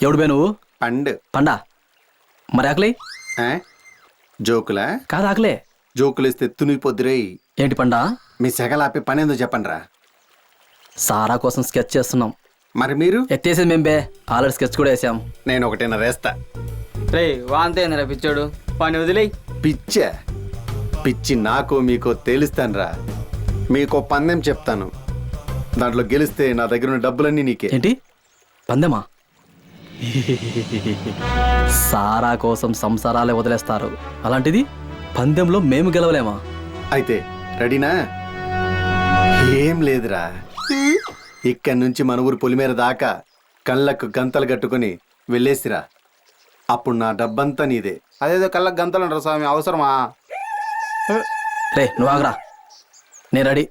ఎవడు బే నువ్వు? పండు. పండా? మరి ఆకలి జోకులా? కాదు ఆకలే. జోకులేస్తే తునిగిపోద్దురే. ఏంటి పండా? మీ సెగలాపి పని ఏందో చెప్పండి రా. సారా కోసం స్కెచ్ చేస్తున్నాం. మరి మీరు? ఎత్తేసేది మేం బే, ఆల్రెడీ స్కెచ్ కూడా వేసాం. నేను ఒకటేనా వేస్తా. రే వాంతేంద్రా పిచ్చోడు, పని వదిలేయి. పిచ్చా? పిచ్చి నాకో మీకో తేలిస్తానురా. మీకో పందెం చెప్తాను, దాంట్లో గెలిస్తే నా దగ్గర ఉన్న డబ్బులన్నీ నీకే. ఏంటి పందెమా? సారా కోసం సంసారాలే వదిలేస్తారు, అలాంటిది పందెంలో మేము గెలవలేమా? అయితే రెడీనా? ఏం లేదురా, ఇక్కడి నుంచి మన ఊరు పొలిమేర దాకా కళ్ళకు గంతలు కట్టుకుని వెళ్ళేసిరా. అప్పుడు నా డబ్బంతా నీదే. అదేదో కళ్ళకు గంతలు అంటారు స్వామి, అవసరమా? రే నువ్వు ఆగరా, నేను రెడీ.